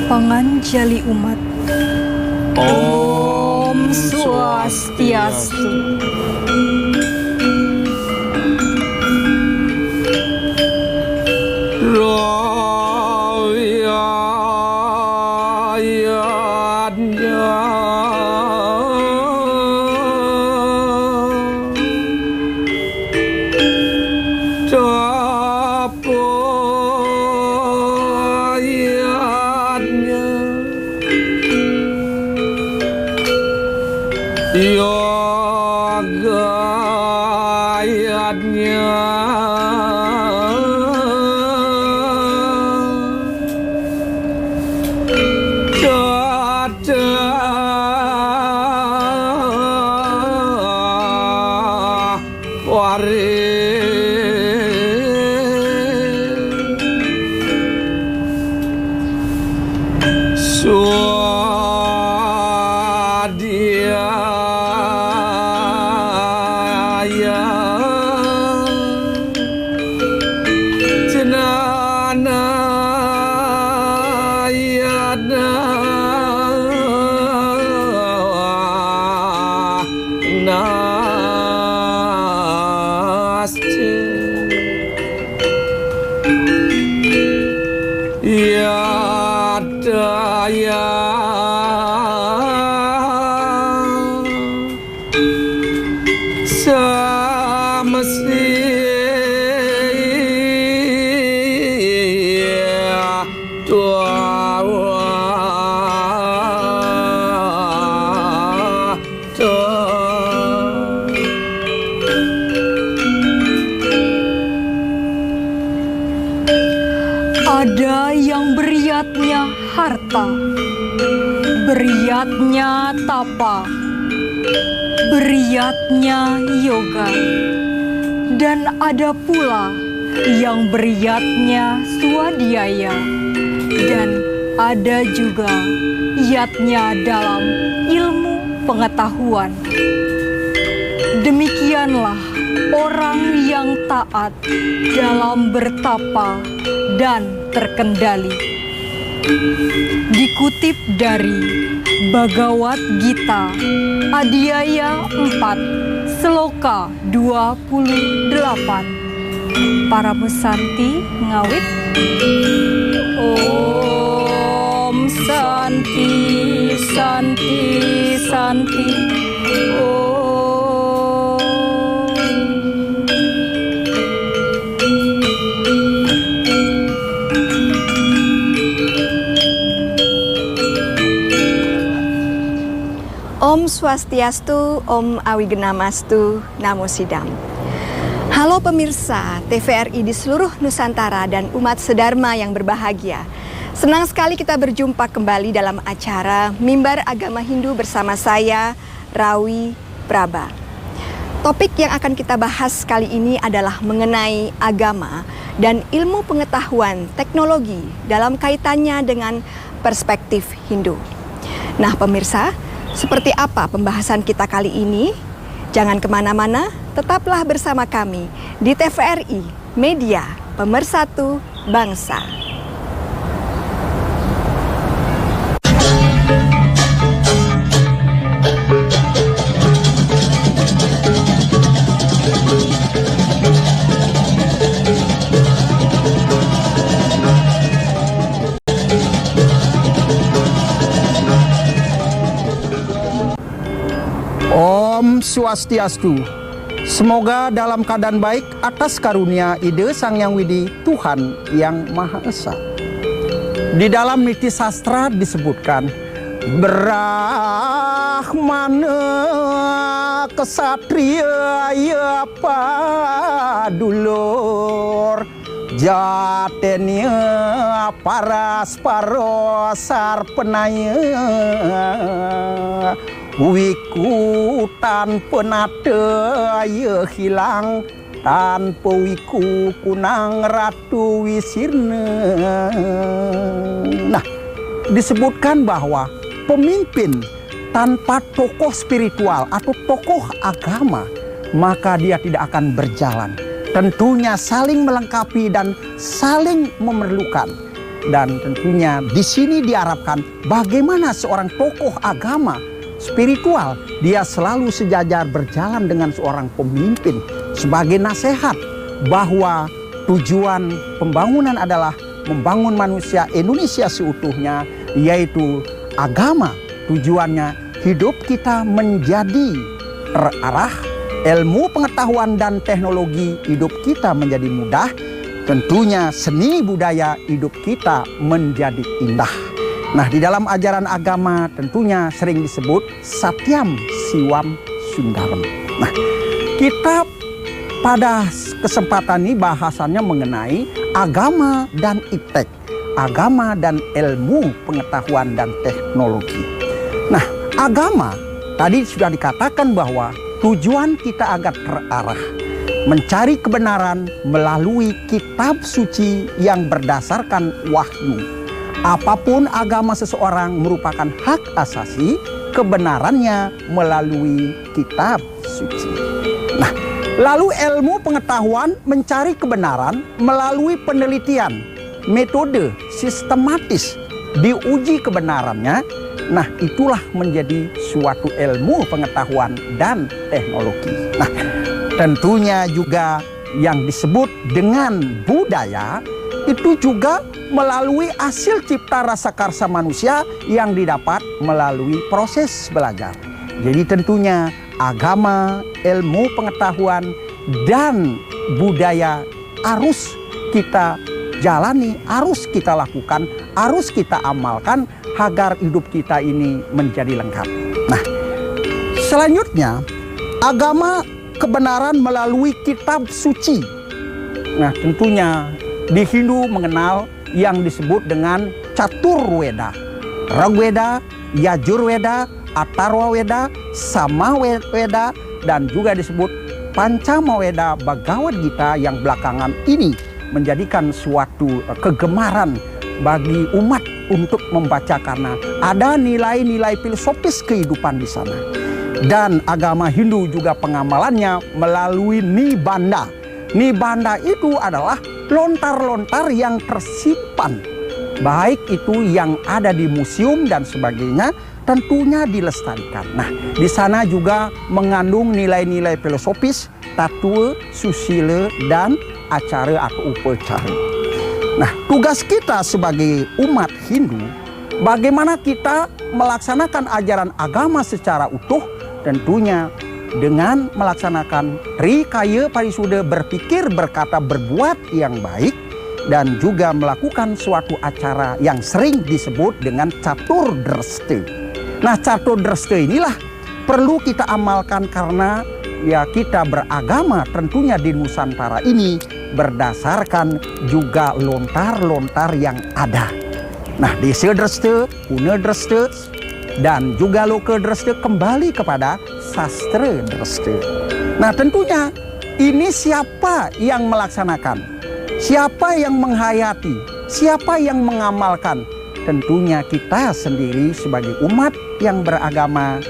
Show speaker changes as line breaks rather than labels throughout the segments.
Panganjali umat. Om Swastiastu. Ada yang beriatnya harta, beriatnya tapa, beriatnya yoga, dan ada pula yang beriatnya swadhyaya, dan ada juga yatnya dalam ilmu pengetahuan. Demikianlah orang yang taat dalam bertapa dan terkendali. Dikutip dari Bhagavad Gita Adhyaya 4 Sloka 28. Para Musanti ngawit. Om Santi Santi Santi.
Om Swastiastu, Om Awigenamastu, Namo Sidam. Halo pemirsa TVRI di seluruh Nusantara dan umat sedharma yang berbahagia. Senang sekali kita berjumpa kembali dalam acara Mimbar Agama Hindu bersama saya, Rawi Praba. Topik yang akan kita bahas kali ini adalah mengenai agama dan ilmu pengetahuan teknologi dalam kaitannya dengan perspektif Hindu. Nah pemirsa, seperti apa pembahasan kita kali ini? Jangan kemana-mana, tetaplah bersama kami di TVRI, Media Pemersatu Bangsa.
Om Swastiastu. Semoga dalam keadaan baik atas karunia ide Sang Yang Widi Tuhan Yang Maha Esa. Di dalam niti sastra disebutkan, Brahmana kesatria ya padulur, jatenya paras parosar penaya, wiku tanpa nada ya hilang, tanpa wiku kunang ratu wisirna. Nah, disebutkan bahwa pemimpin tanpa tokoh spiritual atau tokoh agama, maka dia tidak akan berjalan. Tentunya saling melengkapi dan saling memerlukan. Dan tentunya di sini diharapkan bagaimana seorang tokoh agama spiritual, dia selalu sejajar berjalan dengan seorang pemimpin sebagai nasihat bahwa tujuan pembangunan adalah membangun manusia Indonesia seutuhnya, yaitu agama. Tujuannya hidup kita menjadi terarah, ilmu pengetahuan dan teknologi hidup kita menjadi mudah, tentunya seni budaya hidup kita menjadi indah. Nah, di dalam ajaran agama tentunya sering disebut Satyam Siwam Sundaram. Nah, kita pada kesempatan ini bahasannya mengenai agama dan iptek, agama dan ilmu pengetahuan dan teknologi. Nah, agama tadi sudah dikatakan bahwa tujuan kita agar terarah, mencari kebenaran melalui kitab suci yang berdasarkan wahyu. Apapun agama seseorang merupakan hak asasi kebenarannya melalui kitab suci. Nah, lalu ilmu pengetahuan mencari kebenaran melalui penelitian, metode sistematis, diuji kebenarannya. Nah, itulah menjadi suatu ilmu pengetahuan dan teknologi. Nah, tentunya juga yang disebut dengan budaya itu juga melalui hasil cipta rasa karsa manusia yang didapat melalui proses belajar. Jadi tentunya agama, ilmu pengetahuan, dan budaya harus kita jalani, harus kita lakukan, harus kita amalkan agar hidup kita ini menjadi lengkap. Nah, selanjutnya agama kebenaran melalui kitab suci. Nah, tentunya di Hindu mengenal yang disebut dengan Caturweda, Rigveda, Yajurveda, Atharvaveda, Samaveda, dan juga disebut Pancamaweda Bhagavad Gita yang belakangan ini menjadikan suatu kegemaran bagi umat untuk membaca karena ada nilai-nilai filosofis kehidupan di sana. Dan agama Hindu juga pengamalannya melalui Nibbana. Nibbana itu adalah lontar-lontar yang tersimpan, baik itu yang ada di museum dan sebagainya, tentunya dilestarikan. Nah, di sana juga mengandung nilai-nilai filosofis, tatua, susila, dan acara atau upacara. Nah, tugas kita sebagai umat Hindu, bagaimana kita melaksanakan ajaran agama secara utuh, tentunya dengan melaksanakan Trikaya Parisuddha, berpikir, berkata, berbuat yang baik, dan juga melakukan suatu acara yang sering disebut dengan Caturdrasta. Nah, Caturdrasta inilah perlu kita amalkan karena ya kita beragama tentunya di Nusantara ini berdasarkan juga lontar-lontar yang ada. Nah, Desa Dresta, Puna Dresta, dan juga Loka Dresta kembali kepada Sastra Dresta. Nah, tentunya ini siapa yang melaksanakan? Siapa yang menghayati? Siapa yang mengamalkan? Tentunya kita sendiri sebagai umat yang beragama.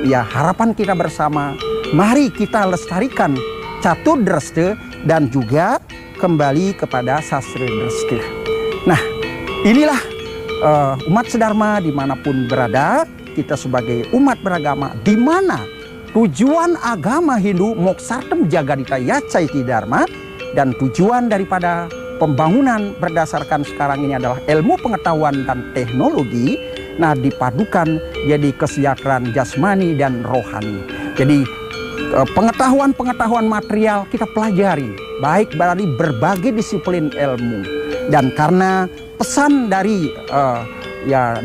Ya, harapan kita bersama, mari kita lestarikan Caturdrasta dan juga kembali kepada Sastra Dresta. Nah, inilah umat sedharma dimanapun berada, kita sebagai umat beragama, di mana tujuan agama Hindu Moksartam Jagadita Yacaiti Dharma, dan tujuan daripada pembangunan berdasarkan sekarang ini adalah ilmu pengetahuan dan teknologi. Nah, dipadukan jadi kesejahteraan jasmani dan rohani. Jadi pengetahuan-pengetahuan material kita pelajari, baik dari berbagai disiplin ilmu. Dan karena pesan dari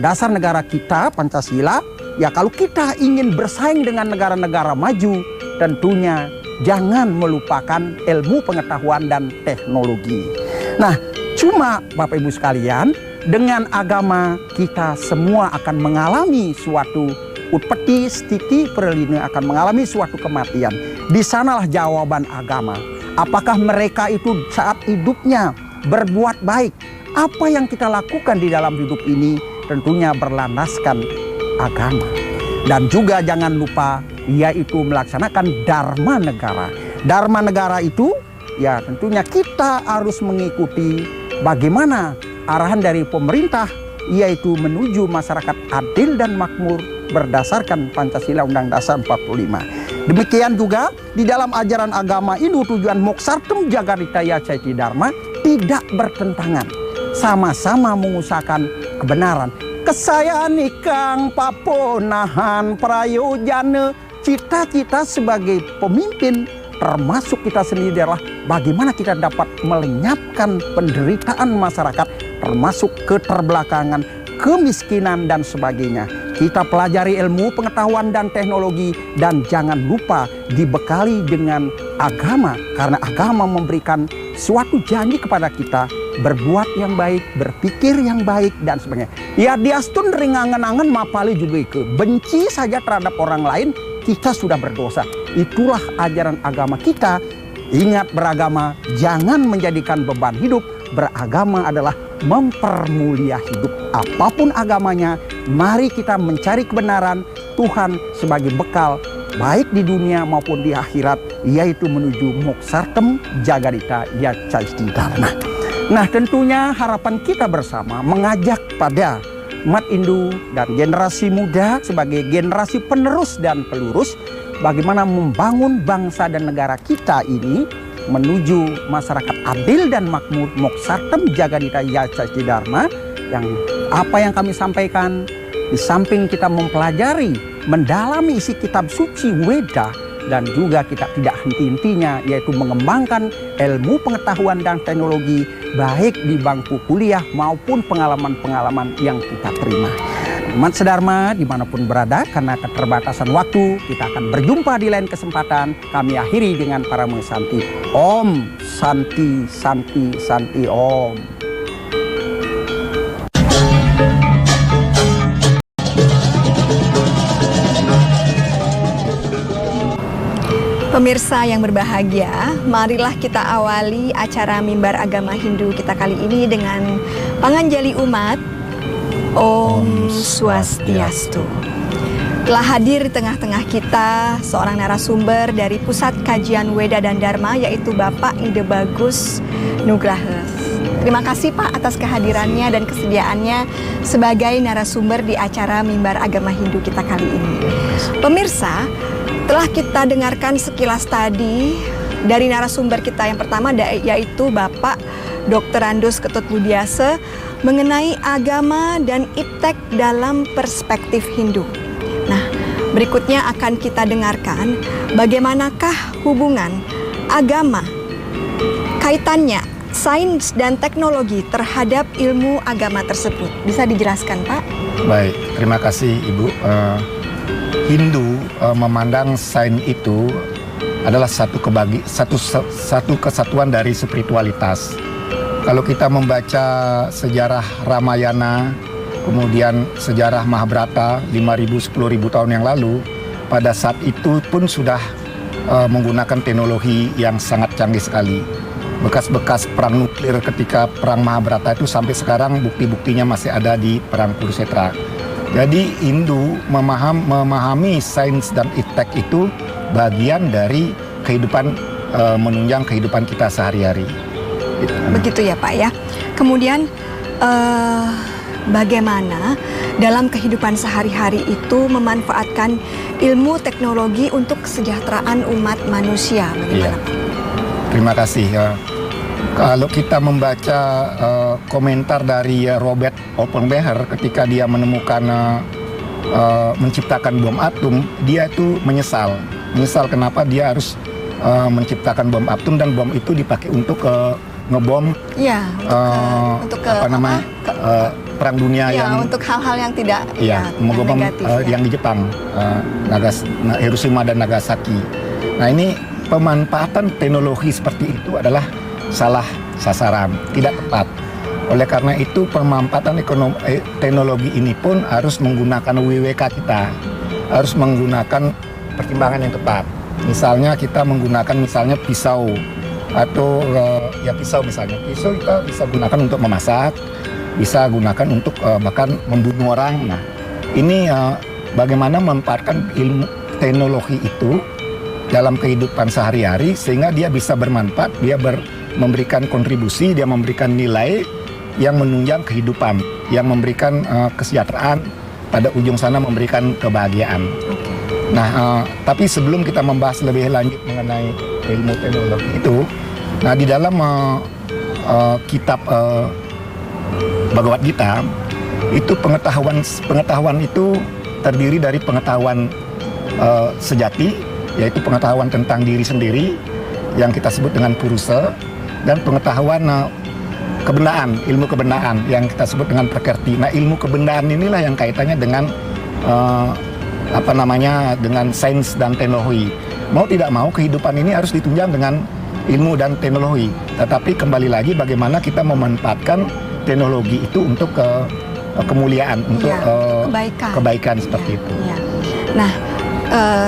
dasar negara kita Pancasila, ya kalau kita ingin bersaing dengan negara-negara maju, tentunya jangan melupakan ilmu pengetahuan dan teknologi. Nah, cuma Bapak Ibu sekalian, dengan agama kita semua akan mengalami suatu utpeti, stiti, perlina, akan mengalami suatu kematian. Di sanalah jawaban agama. Apakah mereka itu saat hidupnya berbuat baik? Apa yang kita lakukan di dalam hidup ini tentunya berlandaskan agama. Dan juga jangan lupa yaitu melaksanakan Dharma Negara. Dharma Negara itu ya tentunya kita harus mengikuti bagaimana arahan dari pemerintah, yaitu menuju masyarakat adil dan makmur berdasarkan Pancasila Undang Dasar 45. Demikian juga di dalam ajaran agama Hindu tujuan Moksartem Jagaditaya Caiti Dharma tidak bertentangan. Sama-sama mengusahakan kebenaran. Kesayaan ikang paponahan prayojana, cita-cita sebagai pemimpin termasuk kita sendiri adalah bagaimana kita dapat melenyapkan penderitaan masyarakat termasuk keterbelakangan, kemiskinan dan sebagainya. Kita pelajari ilmu, pengetahuan dan teknologi dan jangan lupa dibekali dengan agama karena agama memberikan suatu janji kepada kita berbuat yang baik, berpikir yang baik dan sebagainya. Ya diastun ringangan-angan mapali juga ke benci saja terhadap orang lain kita sudah berdosa. Itulah ajaran agama kita. Ingat beragama jangan menjadikan beban hidup. Beragama adalah mempermulia hidup. Apapun agamanya, mari kita mencari kebenaran Tuhan sebagai bekal baik di dunia maupun di akhirat, yaitu menuju Moksartem Jagaditaya Caiti Dharma. Nah tentunya harapan kita bersama mengajak pada umat Hindu dan generasi muda sebagai generasi penerus dan pelurus bagaimana membangun bangsa dan negara kita ini menuju masyarakat adil dan makmur Moksartem Jagaditaya Caiti Dharma. Yang apa yang kami sampaikan di samping kita mempelajari mendalami isi kitab suci Weda dan juga kita tidak henti-hentinya yaitu mengembangkan ilmu pengetahuan dan teknologi baik di bangku kuliah maupun pengalaman-pengalaman yang kita terima. Umat sedharma dimanapun berada karena keterbatasan waktu kita akan berjumpa di lain kesempatan. Kami akhiri dengan Paramo Santi. Om Santi Santi Santi Om.
Pemirsa yang berbahagia, marilah kita awali acara Mimbar Agama Hindu kita kali ini dengan panganjali umat Om Swastiastu. Telah hadir di tengah-tengah kita seorang narasumber dari Pusat Kajian Weda dan Dharma yaitu Bapak Ide Bagus Nugraha. Terima kasih Pak atas kehadirannya dan kesediaannya sebagai narasumber di acara Mimbar Agama Hindu kita kali ini. Pemirsa, telah kita dengarkan sekilas tadi dari narasumber kita yang pertama yaitu Bapak Dr. Andus Ketut Budiase mengenai agama dan iptek dalam perspektif Hindu. Nah, berikutnya akan kita dengarkan bagaimanakah hubungan agama, kaitannya sains dan teknologi terhadap ilmu agama tersebut. Bisa dijelaskan Pak?
Baik, terima kasih Ibu. Hindu memandang sains itu adalah satu kesatuan dari spiritualitas. Kalau kita membaca sejarah Ramayana, kemudian sejarah Mahabharata 5.000, 10.000 tahun yang lalu, pada saat itu pun sudah menggunakan teknologi yang sangat canggih sekali. Bekas-bekas perang nuklir ketika perang Mahabharata itu sampai sekarang bukti-buktinya masih ada di perang Kurukshetra. Jadi Hindu memahami sains dan iptek itu bagian dari kehidupan menunjang kehidupan kita sehari-hari.
Begitu ya Pak ya. Kemudian bagaimana dalam kehidupan sehari-hari itu memanfaatkan ilmu teknologi untuk kesejahteraan umat manusia? Bagaimana Pak?
Terima kasih. Kalau kita membaca komentar dari Robert Oppenheimer ketika dia menemukan menciptakan bom atom, dia itu menyesal kenapa dia harus menciptakan bom atom dan bom itu dipakai untuk ngebom perang dunia yang
untuk hal-hal yang tidak
ngebom
negatif,
yang di Jepang, Hiroshima dan Nagasaki. Nah ini pemanfaatan teknologi seperti itu adalah salah sasaran, tidak tepat. Oleh karena itu pemanfaatan teknologi ini pun harus menggunakan WWK kita, harus menggunakan pertimbangan yang tepat. Misalnya kita menggunakan pisau atau pisau kita bisa gunakan untuk memasak, bisa gunakan untuk bahkan membunuh orang. Nah ini bagaimana memanfaatkan ilmu teknologi itu dalam kehidupan sehari-hari sehingga dia bisa bermanfaat, dia memberikan kontribusi, dia memberikan nilai yang menunjang kehidupan, yang memberikan kesejahteraan, pada ujung sana memberikan kebahagiaan. Nah, tapi sebelum kita membahas lebih lanjut mengenai ilmu teknologi itu, nah di dalam kitab Bhagavad Gita itu pengetahuan itu terdiri dari pengetahuan sejati, yaitu pengetahuan tentang diri sendiri yang kita sebut dengan purusa, dan pengetahuan kebenaran, ilmu kebenaran yang kita sebut dengan prakrti. Nah, ilmu kebenaran inilah yang kaitannya dengan dengan sains dan teknologi. Mau tidak mau kehidupan ini harus ditunjang dengan ilmu dan teknologi. Tetapi kembali lagi bagaimana kita memanfaatkan teknologi itu untuk kemuliaan, untuk kebaikan seperti itu.
Ya. Nah,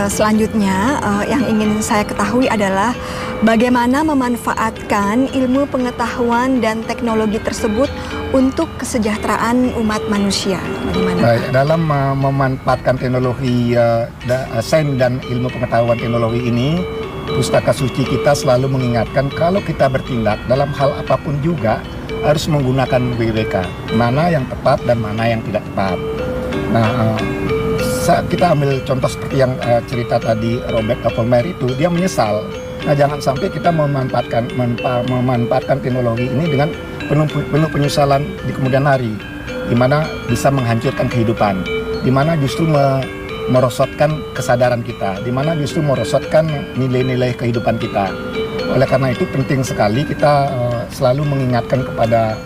selanjutnya yang ingin saya ketahui adalah bagaimana memanfaatkan ilmu pengetahuan dan teknologi tersebut untuk kesejahteraan umat manusia. Bagaimana?
Baik, dalam memanfaatkan teknologi sains dan ilmu pengetahuan teknologi ini, Pustaka Suci kita selalu mengingatkan kalau kita bertindak dalam hal apapun juga harus menggunakan WWK, mana yang tepat dan mana yang tidak tepat. Nah, kita ambil contoh seperti yang cerita tadi Robert Appelmeier itu, dia menyesal. Nah, jangan sampai kita memanfaatkan teknologi ini dengan penuh penyesalan di kemudian hari, di mana bisa menghancurkan kehidupan, di mana justru merosotkan kesadaran kita, di mana justru merosotkan nilai-nilai kehidupan kita. Oleh karena itu penting sekali kita selalu mengingatkan kepada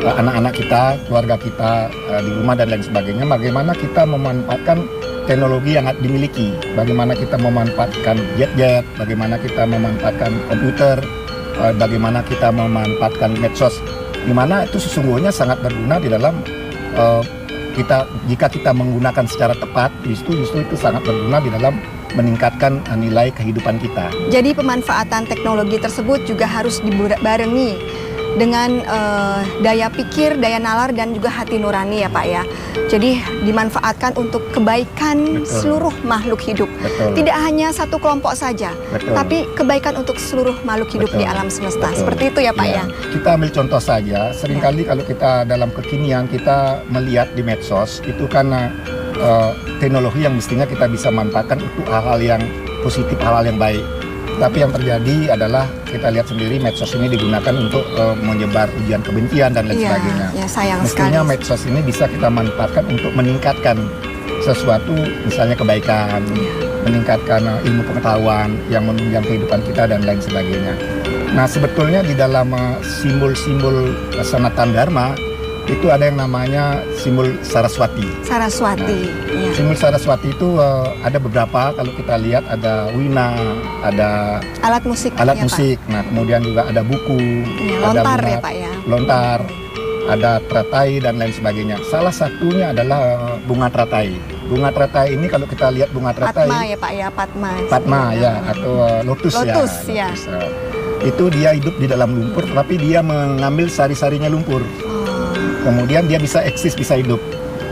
anak-anak kita, keluarga kita di rumah dan lain sebagainya, bagaimana kita memanfaatkan teknologi yang dimiliki, bagaimana kita memanfaatkan jet-jet, bagaimana kita memanfaatkan komputer, bagaimana kita memanfaatkan medsos, di mana itu sesungguhnya sangat berguna di dalam jika kita menggunakan secara tepat, justru itu sangat berguna di dalam meningkatkan nilai kehidupan kita.
Jadi pemanfaatan teknologi tersebut juga harus dibarengi dengan daya pikir, daya nalar, dan juga hati nurani ya Pak ya. Jadi dimanfaatkan untuk kebaikan seluruh makhluk hidup. Tidak hanya satu kelompok saja, tapi kebaikan untuk seluruh makhluk hidup di alam semesta. Seperti itu ya Pak ya.
Kita ambil contoh saja, seringkali kalau kita dalam kekinian kita melihat di medsos, itu kan teknologi yang mestinya kita bisa manfaatkan untuk hal-hal yang positif, hal-hal yang baik. Tapi yang terjadi adalah kita lihat sendiri medsos ini digunakan untuk menyebar ujian kebencian dan lain sebagainya.
Ya, sayang
mestinya
sekali.
medsos ini bisa kita manfaatkan untuk meningkatkan sesuatu, misalnya kebaikan, meningkatkan ilmu pengetahuan yang menunjang kehidupan kita dan lain sebagainya. Nah, sebetulnya di dalam simbol-simbol Sanatana Dharma itu ada yang namanya simbol Saraswati.
Saraswati.
Nah, simbol Saraswati itu ada beberapa. Kalau kita lihat ada wina, ada
alat musik.
musik. Pak. Nah, kemudian juga ada buku,
lontar
ada
ya Pak ya.
Lontar, ada teratai dan lain sebagainya. Salah satunya adalah bunga teratai. Bunga teratai ini kalau kita lihat bunga teratai.
Padma ya Pak ya, Padma.
Padma ya, atau lotus ya. Lotus. Itu dia hidup di dalam lumpur, tapi dia mengambil sari-sarinya lumpur. Kemudian dia bisa eksis, bisa hidup.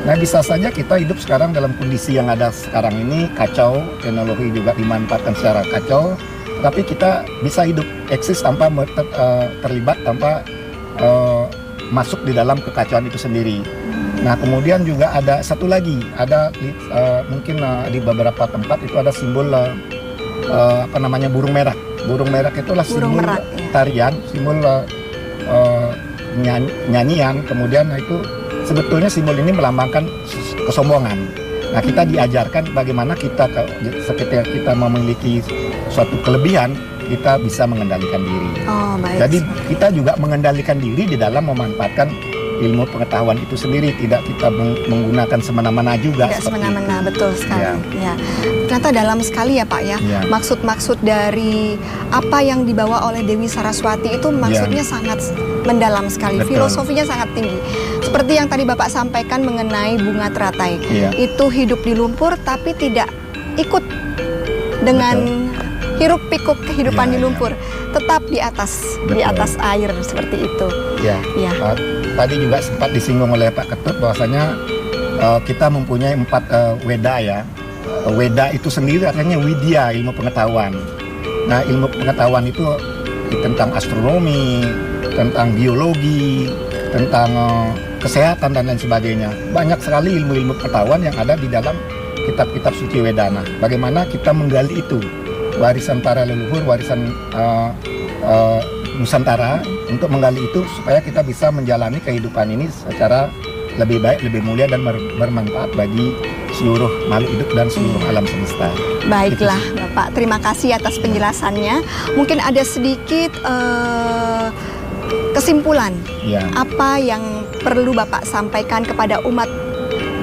Nah, bisa saja kita hidup sekarang dalam kondisi yang ada sekarang ini kacau, teknologi juga dimanfaatkan secara kacau, tapi kita bisa hidup, eksis tanpa terlibat, tanpa masuk di dalam kekacauan itu sendiri. Nah, kemudian juga ada satu lagi, ada mungkin di beberapa tempat itu ada simbol burung merah. Burung merah itulah simbol tarian, simbol nyanyian, kemudian itu sebetulnya simbol ini melambangkan kesombongan. Nah, kita diajarkan bagaimana kita ketika kita memiliki suatu kelebihan, kita bisa mengendalikan diri.
Baik.
Jadi kita juga mengendalikan diri di dalam memanfaatkan ilmu pengetahuan itu sendiri, tidak kita menggunakan semena-mena juga.
Tidak semena-mena, betul sekali. Ya. Ternyata dalam sekali ya Pak ya. Maksud-maksud dari apa yang dibawa oleh Dewi Saraswati itu maksudnya sangat mendalam sekali.
Betul.
Filosofinya sangat tinggi. Seperti yang tadi Bapak sampaikan mengenai bunga teratai. Itu hidup di lumpur tapi tidak ikut dengan hiruk pikuk kehidupan di lumpur, tetap di atas air seperti itu.
Tadi juga sempat disinggung oleh Pak Ketut bahwasanya kita mempunyai 4 Weda ya. Weda itu sendiri artinya widya, ilmu pengetahuan. Nah, ilmu pengetahuan itu tentang astronomi, tentang biologi, tentang kesehatan dan lain sebagainya. Banyak sekali ilmu-ilmu pengetahuan yang ada di dalam kitab-kitab suci Wedana. Bagaimana kita menggali itu, warisan para leluhur, warisan Nusantara, untuk menggali itu supaya kita bisa menjalani kehidupan ini secara lebih baik, lebih mulia dan bermanfaat bagi seluruh makhluk hidup dan seluruh alam semesta.
Baiklah Bapak, terima kasih atas penjelasannya. Mungkin ada sedikit kesimpulan,
Ya.
apa yang perlu Bapak sampaikan kepada umat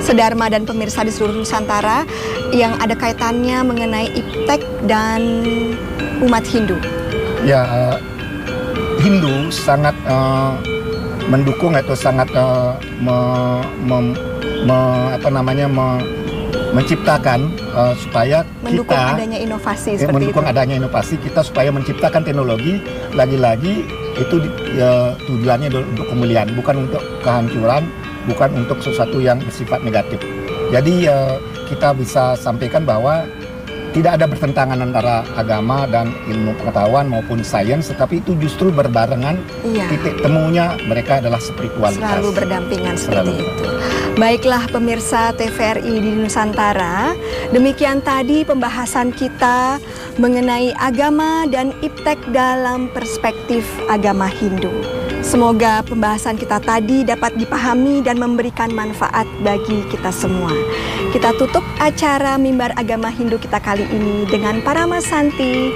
sedharma dan pemirsa di seluruh Nusantara yang ada kaitannya mengenai iptek dan umat Hindu.
Ya, Hindu sangat mendukung atau sangat menciptakan supaya
Mendukung
kita
adanya inovasi seperti
mendukung
itu.
adanya inovasi kita supaya menciptakan teknologi. Lagi-lagi itu tujuannya untuk kemuliaan, bukan untuk kehancuran, bukan untuk sesuatu yang bersifat negatif. Jadi kita bisa sampaikan bahwa tidak ada bertentangan antara agama dan ilmu pengetahuan maupun sains, tetapi itu justru berbarengan.
Iya.
Titik temunya mereka adalah spiritualitas.
Selalu berdampingan seperti
Selalu.
itu. Baiklah pemirsa TVRI di Nusantara, demikian tadi pembahasan kita mengenai agama dan iptek dalam perspektif agama Hindu. Semoga pembahasan kita tadi dapat dipahami dan memberikan manfaat bagi kita semua. Kita tutup acara Mimbar Agama Hindu kita kali ini dengan Parama Santi.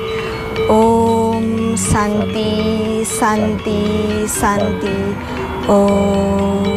Om Santi, Santi, Santi. Om.